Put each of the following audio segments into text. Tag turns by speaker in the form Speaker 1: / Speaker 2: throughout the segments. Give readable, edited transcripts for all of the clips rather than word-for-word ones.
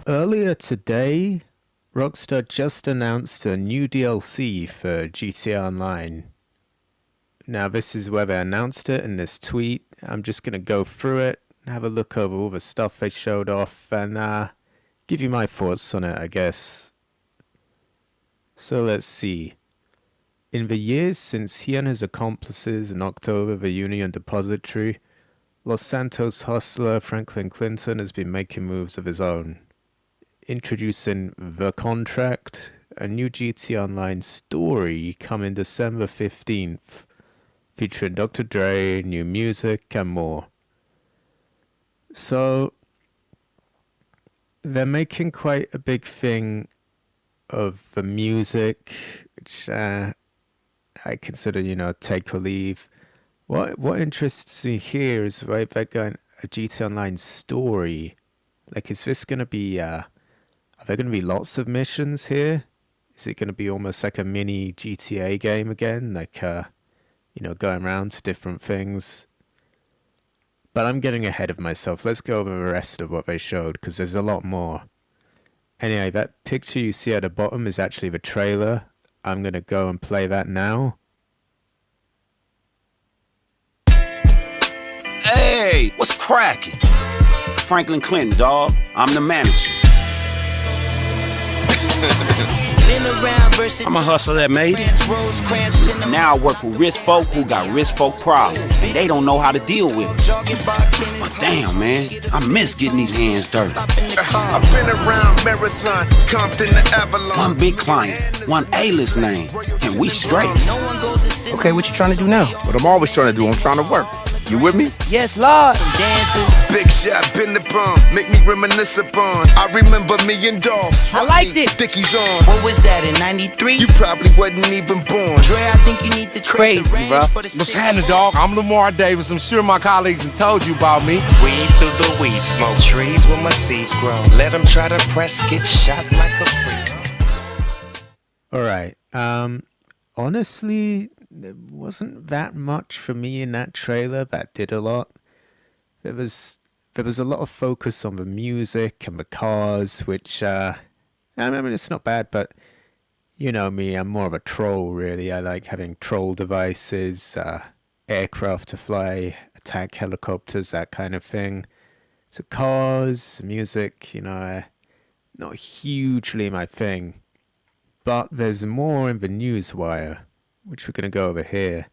Speaker 1: Earlier today, Rockstar just announced a new DLC for GTA Online. Now, this is where they announced it in this tweet. I'm just going to go through it, have a look over all the stuff they showed off, and give you my thoughts on it, I guess. So let's see. In the years since he and his accomplices knocked over the Union Depository, Los Santos hustler Franklin Clinton has been making moves of his own. Introducing The Contract, a new GTA Online story coming December 15th, featuring Dr. Dre, new music, and more. So, they're making quite a big thing of the music, which I consider, take or leave. What interests me here is right, they're going a GTA Online story. Like, is this going to be, are there going to be lots of missions here? Is it going to be almost like a mini GTA game again? Like, going around to different things? But I'm getting ahead of myself. Let's go over the rest of what they showed, because there's a lot more. Anyway, that picture you see at the bottom is actually the trailer. I'm going to go and play that now.
Speaker 2: Hey, what's cracking? Franklin Clinton, dawg. I'm the manager. I'm a hustler that made it. Now I work with rich folk who got rich folk problems. They don't know how to deal with it. But damn, man, I miss getting these hands dirty.
Speaker 3: I've been around Marathon, Compton to Avalon.
Speaker 2: One big client, one A-list name, and we straight.
Speaker 4: Okay, what you trying to do now?
Speaker 3: What I'm always trying to do, I'm trying to work. You with me?
Speaker 4: Yes, Lord.
Speaker 3: Dances. Big shot, been the bomb. Make me reminisce upon. I remember me and Dolph.
Speaker 4: I like this.
Speaker 3: Dickies on.
Speaker 4: What was that in 93?
Speaker 3: You probably wasn't even born.
Speaker 4: Dre, I think you need to
Speaker 5: Crazy, bro. What's happening, dog? I'm Lamar Davis. I'm sure my colleagues have told you about me.
Speaker 6: Weave through the weed smoke. Trees where my seeds grow. Let them try to press, get shot like a freak.
Speaker 1: Alright, honestly, there wasn't that much for me in that trailer that did a lot. There was a lot of focus on the music and the cars, which, I mean, it's not bad, but you know me, I'm more of a troll, really. I like having troll devices, aircraft to fly, attack helicopters, that kind of thing. So cars, music, not hugely my thing. But there's more in the Newswire, which we're going to go over here.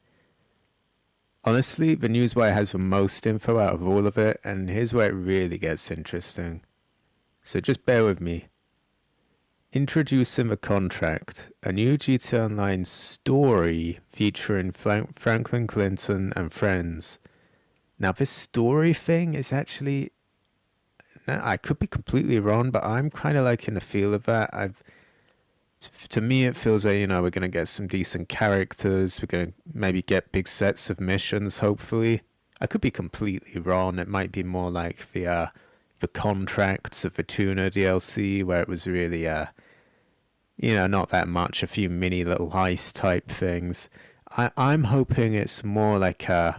Speaker 1: Honestly, the Newswire has the most info out of all of it, and here's where it really gets interesting. So just bear with me. Introducing The Contract, a new GTA Online story featuring Franklin Clinton and friends. Now, this story thing is actually... Now, I could be completely wrong, but I'm kind of liking the feel of that. To me, it feels like, we're going to get some decent characters. We're going to maybe get big sets of missions, hopefully. I could be completely wrong. It might be more like the contracts of the Tuna DLC, where it was really, not that much, a few mini little heist type things. I'm hoping it's more like, in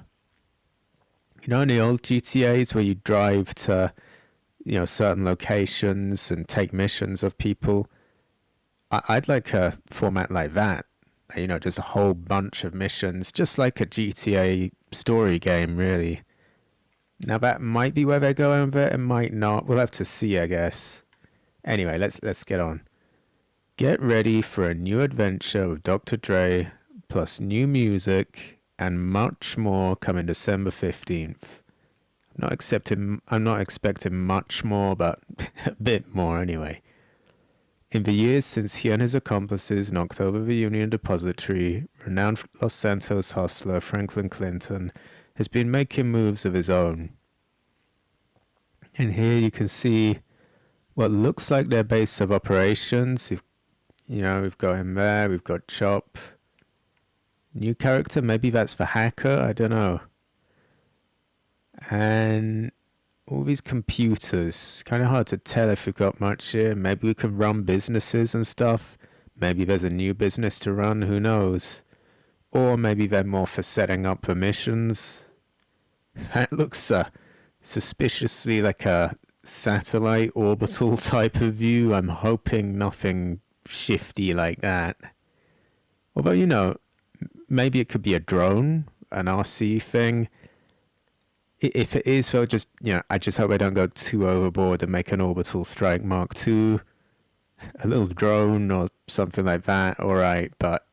Speaker 1: the old GTAs where you drive to, certain locations and take missions of people. I'd like a format like that, just a whole bunch of missions, just like a GTA story game, really. Now that might be where they're going with it, it might not. We'll have to see, I guess. Anyway, let's get on. Get ready for a new adventure with Dr. Dre, plus new music, and much more coming December 15th. I'm not expecting much more, but a bit more anyway. In the years since he and his accomplices knocked over the Union Depository, renowned Los Santos hustler Franklin Clinton has been making moves of his own. And here you can see what looks like their base of operations. We've got him there, we've got Chop. New character, maybe that's the hacker, I don't know. And all these computers, kind of hard to tell if we've got much here. Maybe we can run businesses and stuff. Maybe there's a new business to run, who knows. Or maybe they're more for setting up the missions. That looks suspiciously like a satellite orbital type of view. I'm hoping nothing shifty like that. Although, you know, maybe it could be a drone, an RC thing. If it is, though, just, you know, I just hope I don't go too overboard and make an orbital strike Mark II. A little drone or something like that, alright, but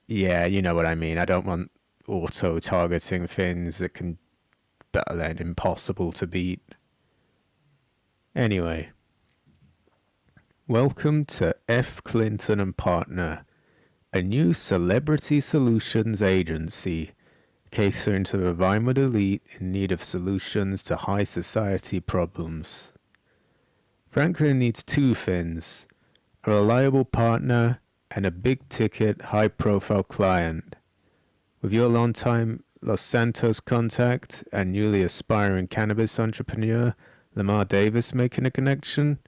Speaker 1: yeah, you know what I mean. I don't want auto-targeting things that can better than impossible to beat. Anyway, welcome to F. Clinton and Partner, a new celebrity solutions agency catering to the Vinewood elite in need of solutions to high society problems. Franklin needs two things: a reliable partner and a big-ticket, high-profile client. With your long-time Los Santos contact and newly aspiring cannabis entrepreneur Lamar Davis making a connection,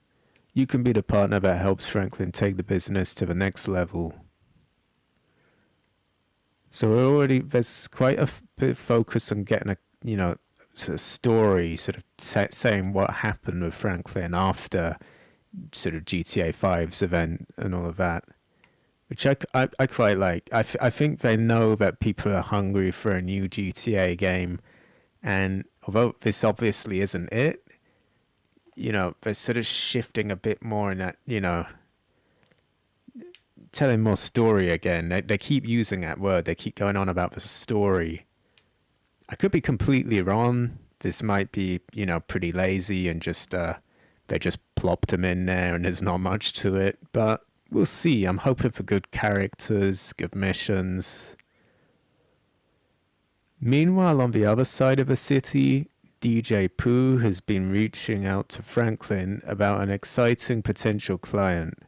Speaker 1: you can be the partner that helps Franklin take the business to the next level. So there's quite a bit of focus on getting a, you know, sort of story, sort of saying what happened with Franklin after sort of GTA 5's event and all of that, which I quite like. I think they know that people are hungry for a new GTA game, and although this obviously isn't it, you know, they're sort of shifting a bit more in that, you know, telling more story again. They keep using that word. They keep going on about the story. I could be completely wrong. This might be, you know, pretty lazy and just they just plopped him in there and there's not much to it. But we'll see. I'm hoping for good characters, good missions. Meanwhile, on the other side of the city, DJ Pooh has been reaching out to Franklin about an exciting potential client,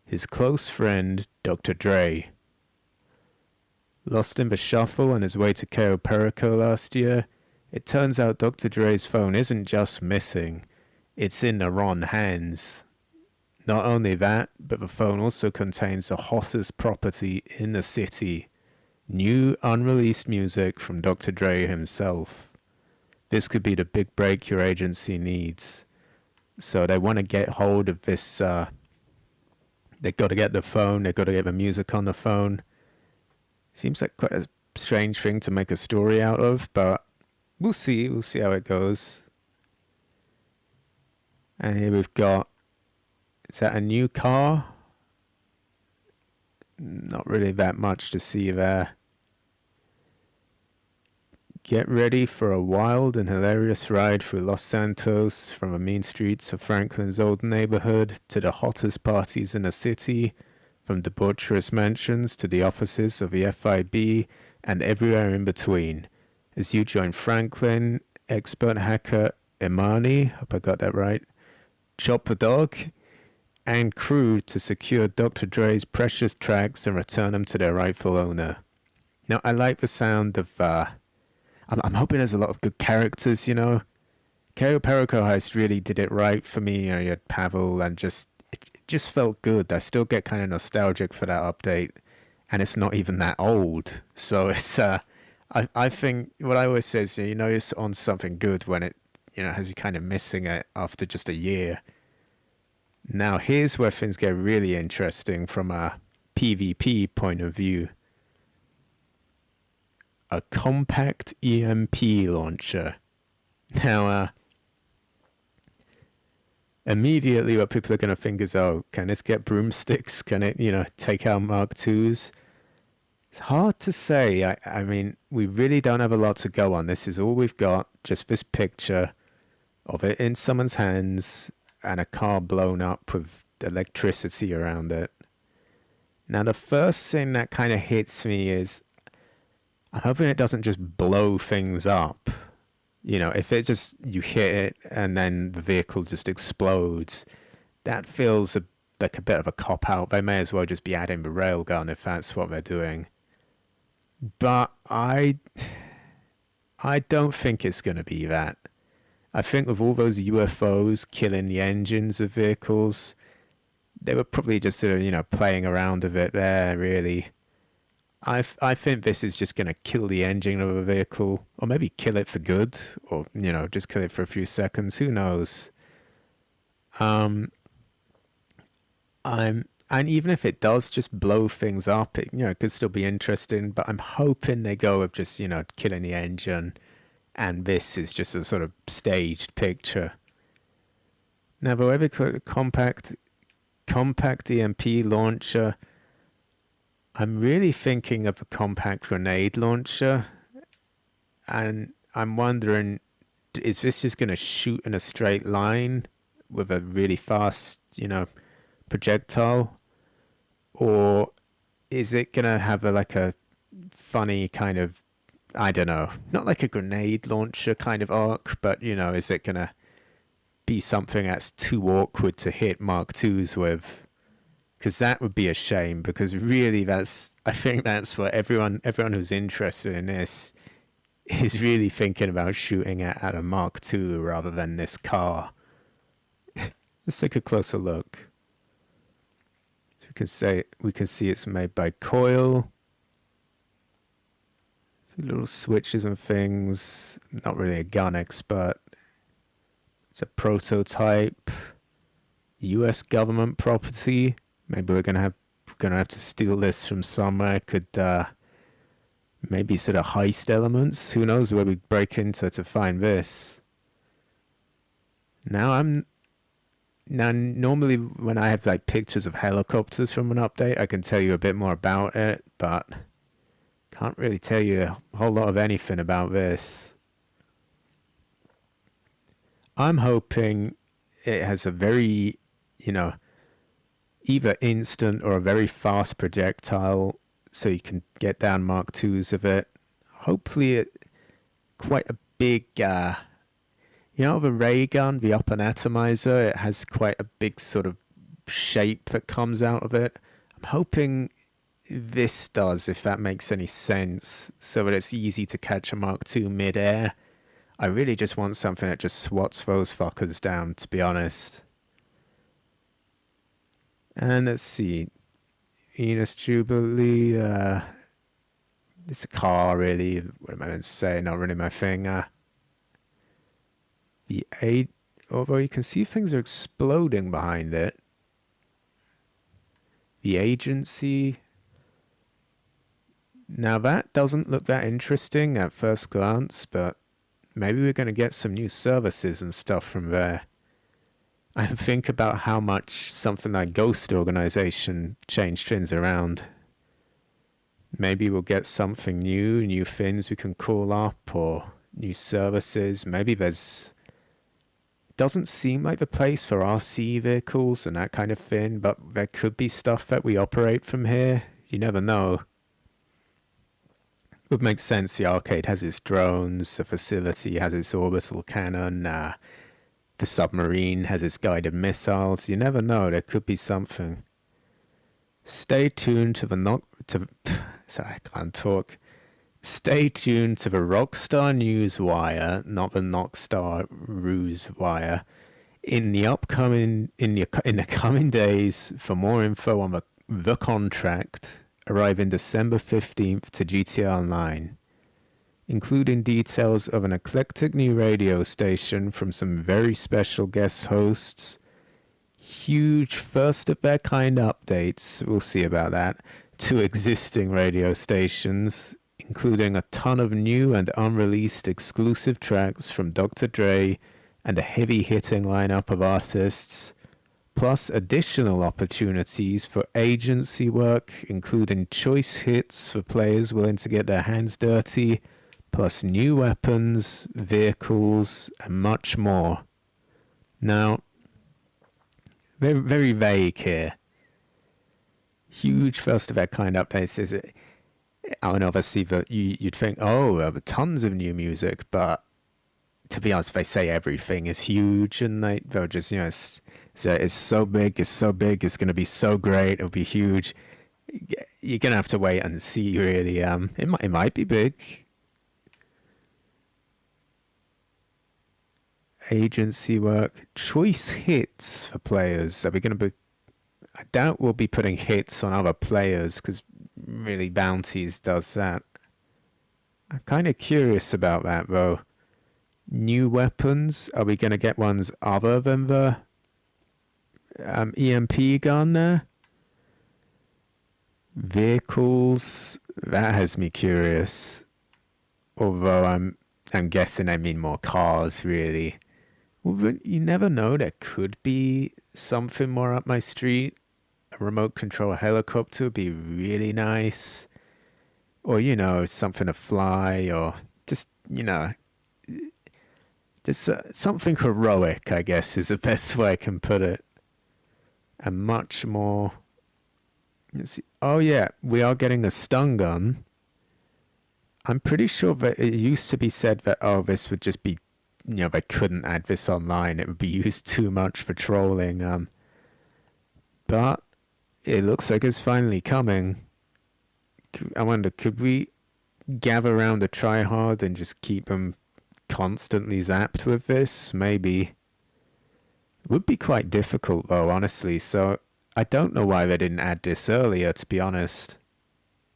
Speaker 1: his close friend, Dr. Dre. Lost in the shuffle on his way to Cayo Perico last year, it turns out Dr. Dre's phone isn't just missing, it's in the wrong hands. Not only that, but the phone also contains the hottest property in the city, new unreleased music from Dr. Dre himself. This could be the big break your agency needs. So they want to get hold of this, they've got to get the phone, they've got to get the music on the phone. Seems like quite a strange thing to make a story out of, but we'll see how it goes. And here we've got, is that a new car? Not really that much to see there. Get ready for a wild and hilarious ride through Los Santos, from the mean streets of Franklin's old neighborhood to the hottest parties in the city, from debaucherous mansions to the offices of the FIB and everywhere in between, as you join Franklin, expert hacker Imani, hope I got that right, Chop the Dog, and crew to secure Dr. Dre's precious tracks and return them to their rightful owner. Now, I like the sound of, I'm hoping there's a lot of good characters, you know. Cayo Perico Heist really did it right for me. You know, you had Pavel, and it just felt good. I still get kind of nostalgic for that update, and it's not even that old. So it's, I think what I always say is, you know, it's on something good when it, you know, has you kind of missing it after just a year. Now, here's where things get really interesting from a PvP point of view. A compact EMP launcher. Now, immediately what people are going to think is, oh, can this get broomsticks? Can it, you know, take out Mark IIs? It's hard to say. I mean, we really don't have a lot to go on. This is all we've got, just this picture of it in someone's hands and a car blown up with electricity around it. Now, the first thing that kind of hits me is, I'm hoping it doesn't just blow things up. You know, if it just, you hit it and then the vehicle just explodes, that feels like a bit of a cop-out. They may as well just be adding the railgun if that's what they're doing. But I don't think it's going to be that. I think with all those UFOs killing the engines of vehicles, they were probably just sort of, you know, playing around with it there, really. I think this is just going to kill the engine of a vehicle, or maybe kill it for good, or just kill it for a few seconds. Who knows? And even if it does just blow things up, it could still be interesting. But I'm hoping they go with just killing the engine, and this is just a sort of staged picture. Now, the way they call it compact EMP launcher, I'm really thinking of a compact grenade launcher, and I'm wondering, is this just going to shoot in a straight line with a really fast, projectile, or is it going to have a funny kind of, I don't know, not like a grenade launcher kind of arc, but is it going to be something that's too awkward to hit Mark IIs with? Because that would be a shame, because really I think that's what everyone who's interested in this is really thinking about shooting at a Mark II rather than this car. Let's take a closer look. So we can see it's made by Coil. A few little switches and things. Not really a gun expert. It's a prototype. US government property. Maybe we're gonna have to steal this from somewhere. Could maybe sort of heist elements. Who knows where we break into to find this? Now normally when I have pictures of helicopters from an update, I can tell you a bit more about it, but can't really tell you a whole lot of anything about this. I'm hoping it has a very, either instant or a very fast projectile, so you can get down Mark IIs of it. Hopefully quite a big, the ray gun, the upper atomizer, it has quite a big sort of shape that comes out of it. I'm hoping this does, if that makes any sense, so that it's easy to catch a Mark II mid-air. I really just want something that just swats those fuckers down, to be honest. And let's see. Venus Jubilee. It's a car, really. What am I going to say? Not really my thing. Although you can see things are exploding behind it. The agency. Now that doesn't look that interesting at first glance, but maybe we're going to get some new services and stuff from there. I think about how much something like Ghost Organization changed things around. Maybe we'll get something new things we can call up, or new services. Maybe there's... Doesn't seem like the place for RC vehicles and that kind of thing, but there could be stuff that we operate from here. You never know. Would make sense. The arcade has its drones, the facility has its orbital cannon, the submarine has its guided missiles. You never know, there could be something. Stay tuned to the sorry, I can't talk. Stay tuned to the Rockstar Newswire, not the Rockstar Newswire, in the coming days for more info on the contract, arriving December 15th to GTA Online, including details of an eclectic new radio station from some very special guest hosts, huge first of their kind updates, we'll see about that, to existing radio stations, including a ton of new and unreleased exclusive tracks from Dr. Dre and a heavy-hitting lineup of artists, plus additional opportunities for agency work, including choice hits for players willing to get their hands dirty, plus new weapons, vehicles, and much more. Now, very, very vague here. Huge first of their kind updates, is it? And obviously that you'd think, oh, there are tons of new music, but to be honest, they say everything is huge, and they'll just, it's so big, it's going to be so great, it'll be huge. You're going to have to wait and see, really. It might be big. Agency work. Choice hits for players. Are we going to be... I doubt we'll be putting hits on other players, because really Bounties does that. I'm kind of curious about that, though. New weapons? Are we going to get ones other than the EMP gun there? Vehicles? That has me curious. Although I'm guessing I mean more cars, really. Well, you never know. There could be something more up my street. A remote control helicopter would be really nice. Or, you know, something to fly, or just, you know, just something heroic, I guess, is the best way I can put it. And much more. Let's see. Oh, yeah, we are getting a stun gun. I'm pretty sure that it used to be said that, oh, this would just be, you know, they couldn't add this online. It would be used too much for trolling. But it looks like it's finally coming. I wonder, could we gather around a tryhard and just keep them constantly zapped with this? Maybe. It would be quite difficult, though, honestly. So I don't know why they didn't add this earlier, to be honest.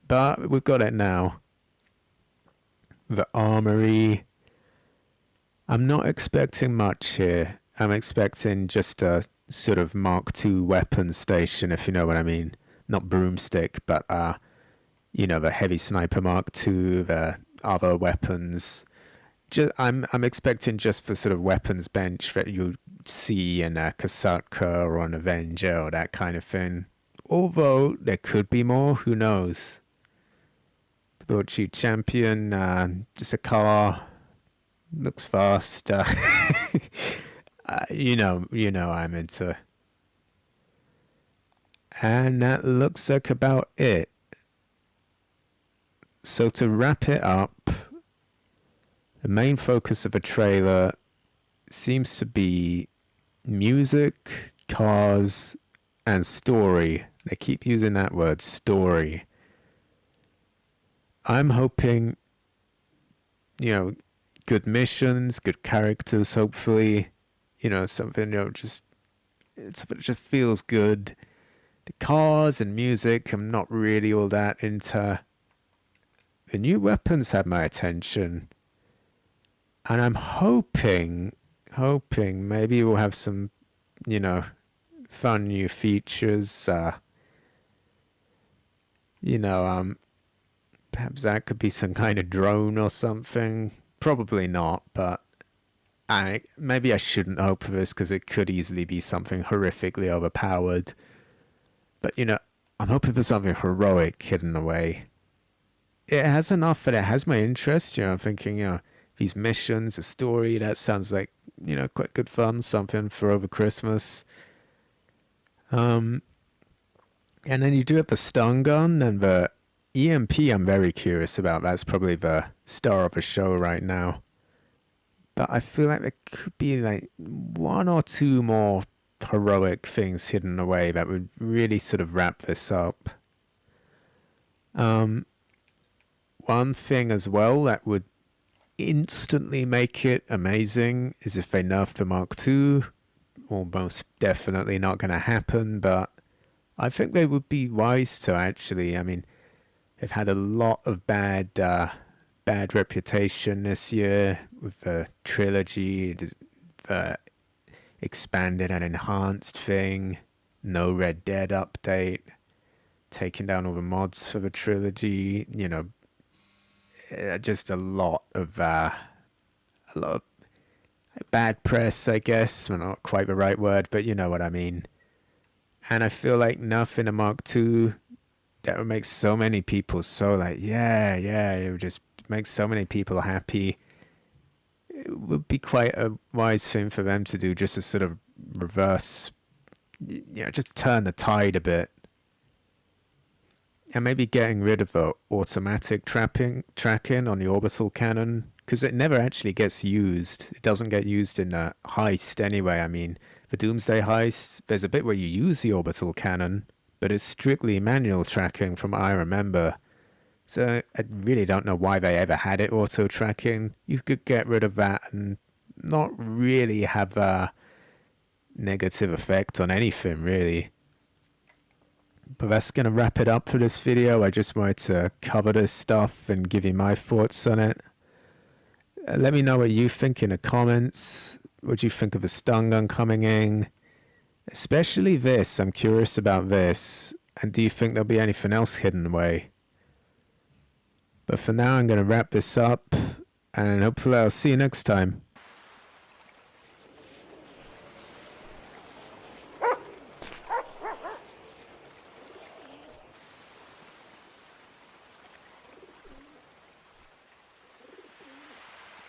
Speaker 1: But we've got it now. The armory. I'm not expecting much here. I'm expecting just a sort of Mark II weapon station, if you know what I mean. Not broomstick, but you know, the heavy sniper Mark II, the other weapons. I'm expecting just the sort of weapons bench that you see in a Kasatka or an Avenger or that kind of thing. Although there could be more, who knows? Debauchery champion, just a car, looks fast. You know I'm into. And that looks like about it. So to wrap it up, the main focus of a trailer seems to be music, cars, and story. They keep using that word, story. I'm hoping, you know, good missions, good characters, hopefully. You know, something, you know, just feels good. The cars and music, I'm not really all that into. The new weapons have my attention. And I'm hoping maybe we'll have some, you know, fun new features. You know, perhaps that could be some kind of drone or something. Probably not, but maybe I shouldn't hope for this because it could easily be something horrifically overpowered. But, you know, I'm hoping for something heroic hidden away. It has enough that it has my interest. You know, I'm thinking, you know, these missions, a story, that sounds like, you know, quite good fun, something for over Christmas. And then you do have the stun gun and the EMP I'm very curious about. That's probably the star of the show right now. But I feel like there could be like one or two more heroic things hidden away that would really sort of wrap this up. One thing as well that would instantly make it amazing is if they nerf the Mark II. Almost definitely not going to happen, but I think they would be wise to actually. I mean, they've had a lot of bad reputation this year with the trilogy, the expanded and enhanced thing, no Red Dead update, taking down all the mods for the trilogy, you know, just a lot of bad press, I guess. Well, not quite the right word, but you know what I mean. And I feel like nothing a Mark II that would make so many people so like, yeah, it would just make so many people happy. It would be quite a wise thing for them to do, just to sort of reverse, you know, just turn the tide a bit. And maybe getting rid of the automatic tracking on the orbital cannon, because it never actually gets used. It doesn't get used in the heist anyway. I mean, the Doomsday heist, there's a bit where you use the orbital cannon, but it's strictly manual tracking from what I remember. So I really don't know why they ever had it auto-tracking. You could get rid of that and not really have a negative effect on anything, really. But that's going to wrap it up for this video. I just wanted to cover this stuff and give you my thoughts on it. Let me know what you think in the comments. What do you think of the stun gun coming in? Especially this. I'm curious about this. And do you think there'll be anything else hidden away? But for now, I'm going to wrap this up. And hopefully I'll see you next time.